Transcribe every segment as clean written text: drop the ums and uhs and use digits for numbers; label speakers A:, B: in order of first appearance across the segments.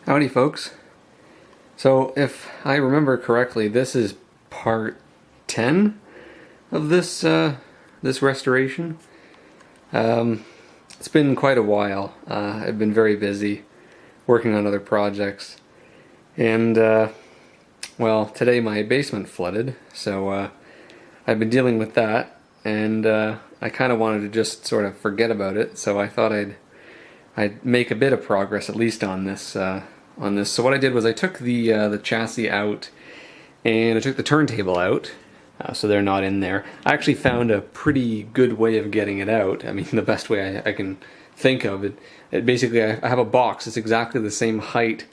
A: Howdy folks. So if I remember correctly, this is part 10 of this restoration. It's been quite a while. I've been very busy working on other projects, and well, today my basement flooded, so I've been dealing with that, and I kind of wanted to just sort of forget about it, so I thought I'd make a bit of progress at least on this. So what I did was I took the chassis out, and I took the turntable out, so they're not in there. I actually found a pretty good way of getting it out. I mean, the best way I can think of it. Basically, I have a box that's exactly the same height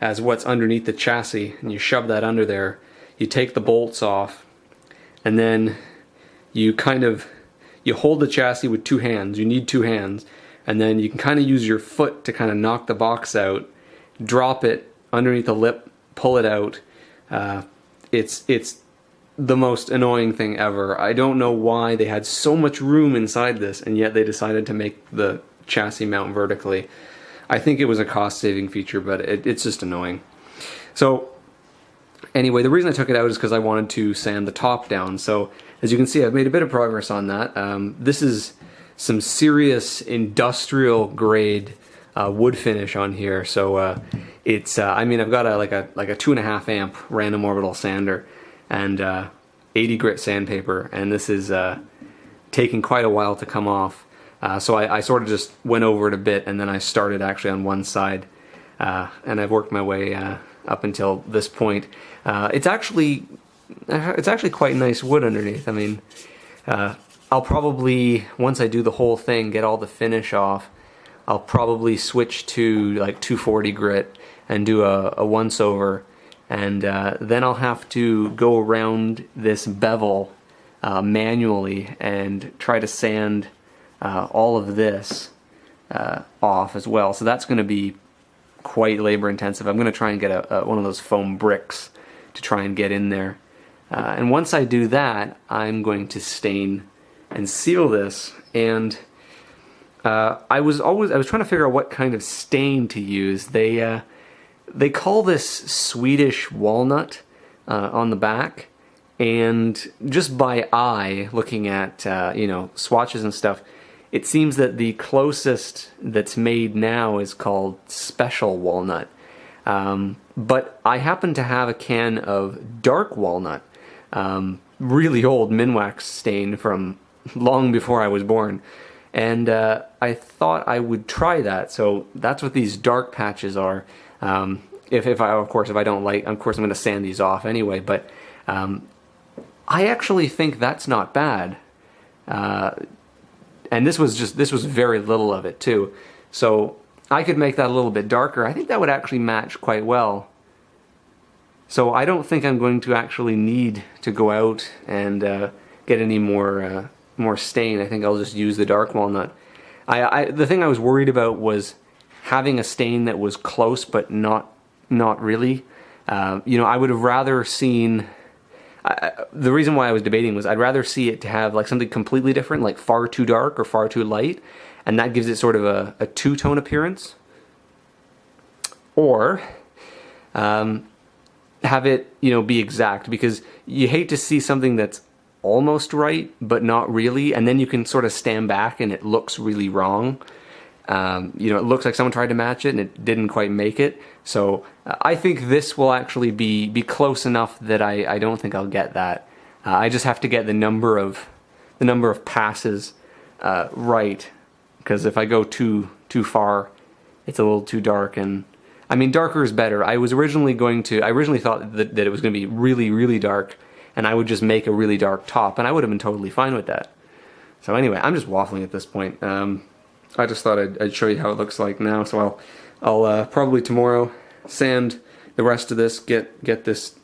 A: as what's underneath the chassis, and you shove that under there. You take the bolts off, and then you hold the chassis with two hands. You need two hands, and then you can kind of use your foot to kind of knock the box out, drop it underneath the lip, pull it out. It's the most annoying thing ever. I don't know why they had so much room inside this, and yet they decided to make the chassis mount vertically. I think it was a cost-saving feature, but it's just annoying. So anyway, the reason I took it out is because I wanted to sand the top down. So as you can see, I've made a bit of progress on that. This is some serious industrial grade wood finish on here. So it's I mean, I've got like a 2.5 amp random orbital sander and 80 grit sandpaper, and this is taking quite a while to come off. So I sort of just went over it a bit, and then I started actually on one side, and I've worked my way up until this point. It's actually quite nice wood underneath. I mean, I'll probably, once I do the whole thing, get all the finish off, I'll probably switch to like 240 grit and do a once over, and then I'll have to go around this bevel manually and try to sand all of this off as well. So that's going to be quite labor intensive. I'm going to try and get one of those foam bricks to try and get in there. And once I do that, I'm going to stain and seal this. And I was trying to figure out what kind of stain to use. They call this Swedish walnut on the back, and just by eye, looking at swatches and stuff, it seems that the closest that's made now is called Special Walnut. But I happen to have a can of dark walnut, really old Minwax stain from long before I was born. And I thought I would try that. So that's what these dark patches are. If I don't like, of course I'm going to sand these off anyway. But I actually think that's not bad. And this was very little of it too. So I could make that a little bit darker. I think that would actually match quite well. So I don't think I'm going to actually need to go out and get any more stain. I think I'll just use the dark walnut. The thing I was worried about was having a stain that was close but not really. I would have rather seen. The reason why I was debating was I'd rather see it to have like something completely different, like far too dark or far too light, and that gives it sort of a two-tone appearance. Or have it be exact, because you hate to see something that's almost right but not really, and then you can sort of stand back and it looks really wrong. It looks like someone tried to match it and it didn't quite make it. So I think this will actually be close enough that I don't think I'll get that. I just have to get the number of passes right, because if I go too far, it's a little too dark. And I mean, darker is better. I originally thought that it was going to be really, really dark, and I would just make a really dark top, and I would have been totally fine with that. So anyway, I'm just waffling at this point. I just thought I'd show you how it looks like now. So I'll probably tomorrow sand the rest of this, get this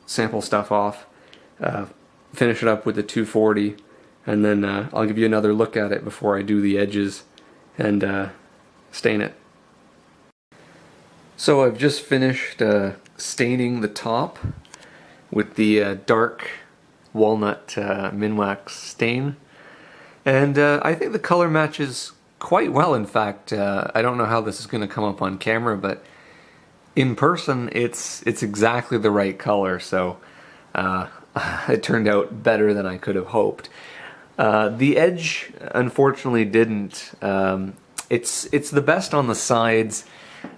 A: sample stuff off, finish it up with the 240, and then I'll give you another look at it before I do the edges and stain it. So I've just finished staining the top with the dark walnut Minwax stain, and I think the color matches quite well. In fact, I don't know how this is going to come up on camera, but In person, it's exactly the right color, so uh, it turned out better than I could have hoped. The edge, unfortunately, didn't. It's the best on the sides,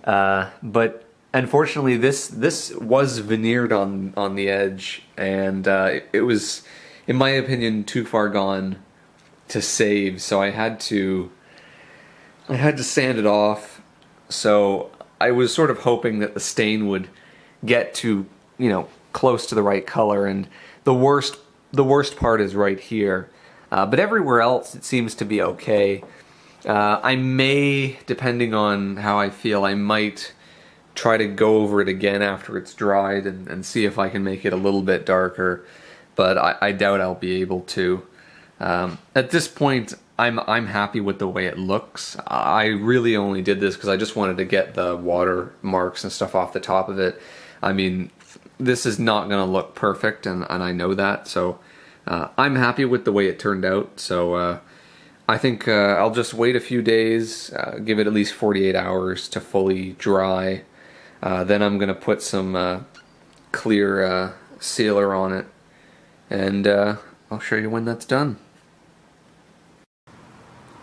A: but unfortunately, this was veneered on the edge, and it was, in my opinion, too far gone to save. So I had to sand it off. So I was sort of hoping that the stain would get to, close to the right color, and the worst part is right here. But everywhere else it seems to be okay. I may, depending on how I feel, I might try to go over it again after it's dried and see if I can make it a little bit darker, but I doubt I'll be able to. At this point, I'm happy with the way it looks. I really only did this because I just wanted to get the water marks and stuff off the top of it. I mean, this is not going to look perfect, and I know that, so I'm happy with the way it turned out. So I think I'll just wait a few days, give it at least 48 hours to fully dry. Then I'm going to put some clear sealer on it, and I'll show you when that's done.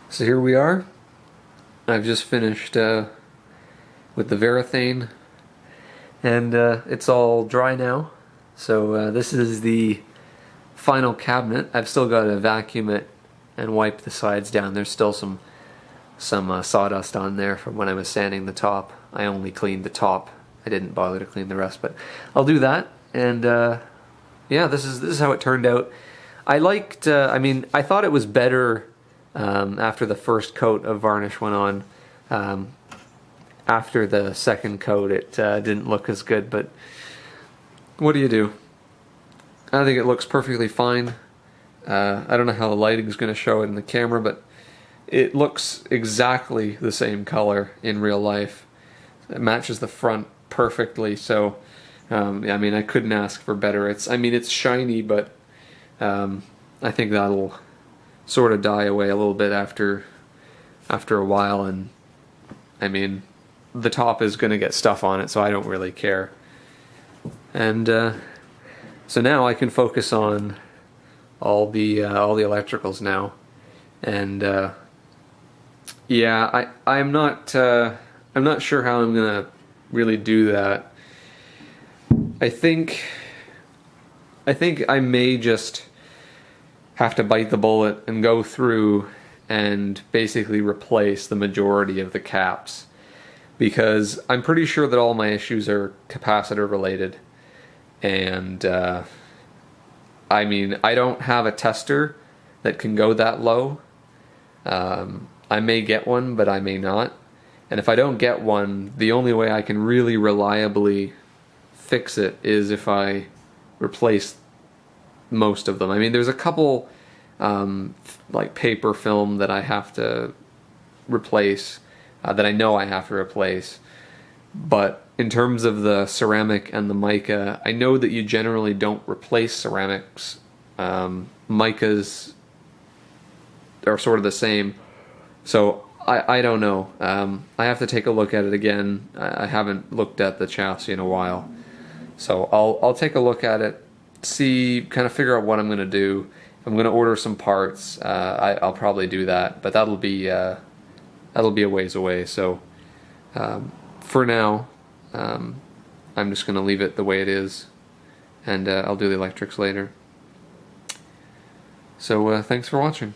A: So here we are. I've just finished with the Varathane, and it's all dry now. So this is the final cabinet. I've still got to vacuum it and wipe the sides down. There's still some sawdust on there from when I was sanding the top. I only cleaned the top. I didn't bother to clean the rest, but I'll do that. And yeah, this is how it turned out. I liked. I mean, I thought it was better after the first coat of varnish went on. After the second coat, it didn't look as good. But what do you do? I think it looks perfectly fine. I don't know how the lighting is going to show it in the camera, but it looks exactly the same color in real life. It matches the front perfectly, so I mean, I couldn't ask for better. It's shiny, but I think that'll sort of die away a little bit after a while, and I mean, the top is going to get stuff on it, so I don't really care. And so now I can focus on all the electricals now, and yeah, I'm not sure how I'm gonna really do that. I think I may just have to bite the bullet and go through and basically replace the majority of the caps, because I'm pretty sure that all my issues are capacitor related, and I mean, I don't have a tester that can go that low. I may get one, but I may not. And if I don't get one, the only way I can really reliably fix it is if I replace most of them. I mean, there's a couple like paper film that I have to replace, that I know I have to replace. But in terms of the ceramic and the mica, I know that you generally don't replace ceramics. Micas are sort of the same. So I don't know. I have to take a look at it again. I haven't looked at the chassis in a while. So I'll take a look at it, see, kind of figure out what I'm going to do. If I'm going to order some parts, I'll probably do that. But that'll be a ways away. So for now, I'm just going to leave it the way it is, and I'll do the electrics later. So thanks for watching.